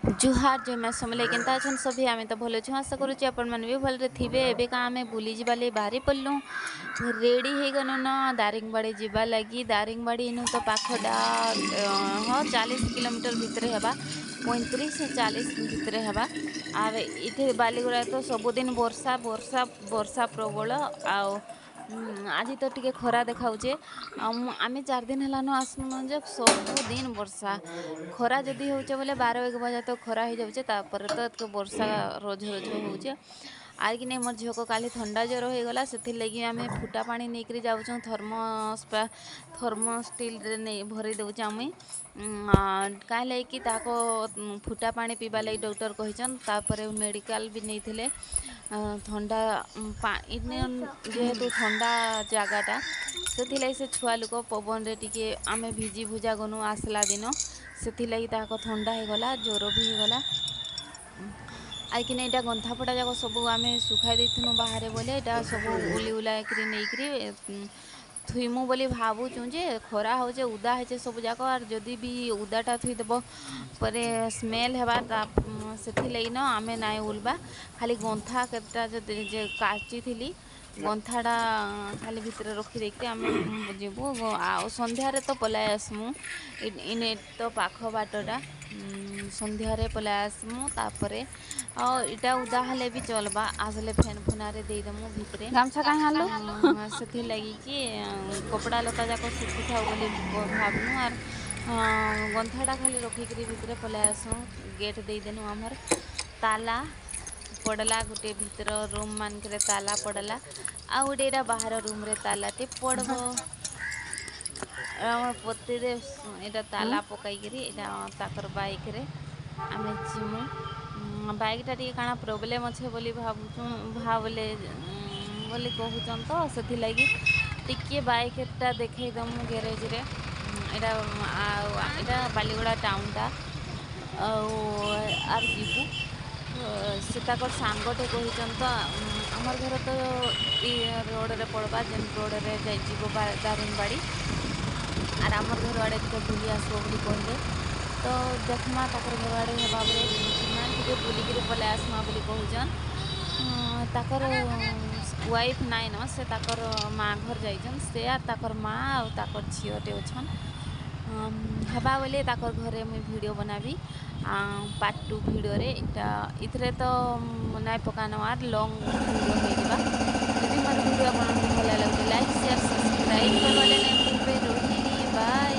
जुहार जो मैं समले केनता अछन सभी आमे तो भलो छु आशा करू छी अपन मन भी भल रे थिबे एबे का आमे बुली जिबा ले बाहरी पल्लू रेडी हे गनो न दारिंगबाड़ी जिबा लगी दारिंगबाड़ी इनु तो पाखडा ह 40 किलोमीटर भितरे हेबा 35 से 40 भितरे हेबा आवे इथे बालीगुड़ा तो सबुदिन वर्षा वर्षा वर्षा प्रबल आ आज तो टिके खरा देखाउचे आमे 4 दिन हलान आसनु जे सबुदिन वर्षा खरा जदी होचे बोले 12 1 बजे तो खरा हो जाउचे तापर तो वर्षा रोज रोज होउचे आइ कि नहीं मोर झील को काली ठंडा ज्वर हो गला से लगी आम फुटा पानी नहीं करी जाऊँ थर्मो स्टील रे नहीं भरी दउचे आम कहीं लगी फुटा पानी पीवा लगी डॉक्टर कहीचन तापर मेडिकल भी नहीं थिले ठंडा जेहेतु ठंडा जगाटा से छुआ लोक पवन रे टिके आमे भिजी भुजा गनु आसला दिन से लगी ठंडा हो गला ज्वर भी हो गला आई कि नहीं गंथापटा जाक सब आम सुखाई देनु बाहर बोले यहाँ सब उली उलाक नहीं थुईमु बोली भावुचु जे खरा हो उदा हे सब जाक आर जदि भी उदाटा थुईदेव पर स्मेल हेबा से लगी न आम ना उलबा खाली गंथा केटा काची थी गंथाटा खाली भितर रखी देखते आम जीवु सन्धारे तो पलाई आसमु इने तो पाख बाटटा सन्धारे पलाई आसमु तापर इटा उदा हेले भी चलबा आसले फैन फुनारे देदेमु भितरे गामछा कहीं हालो से लगी कि कपड़ा लता जाक सुखी था बोली भावनु आर गंथाटा खाली रखिकी भितर पलाई आसु गेट देदेनु आमर ताला पड़ला गोटे भीतर रूम मानक ताला पड़ला आ गोटे बाहर रूम रे तालाटे पड़ब पति यहाँ ताला पकईकरी ताकर बाइक रे आम जीमु बाइकटा टी काना प्रोब्लेम अच्छे बोली भावले बोली कहूचन तो से लगी टिके बाइकटा देखईदमु गैरेज रे यहाँ बालीगुड़ा टाउनटा आर जीवु से सांगटे कहचन तो आमर घर तो रोड रे पड़वा जेन रोड रे जाइब दारिंगबाड़ी आर आमर घर आड़े बुली आसब बोली कहले तो देखमा ताकर घर आड़े हेबा बोले बुलिकी पलाई आसमा बोली कहचन ताकर वाइफ नाई न से ताकर माँ घर जाइछन से आर ताकर माँ और ताकर झीटे अच्छन हेबा बोले ताकर घरे मुई वीडियो बनाबी पार्ट 2 वीडियो रे इथरे तो नाई पकानो आर लॉन्ग वीडियो हो जाबा यदि मोर वीडियो आपन भल लागे लाइक शेयर सब्सक्राइब करवाले नहीं भूलबे रोहिणी बाय।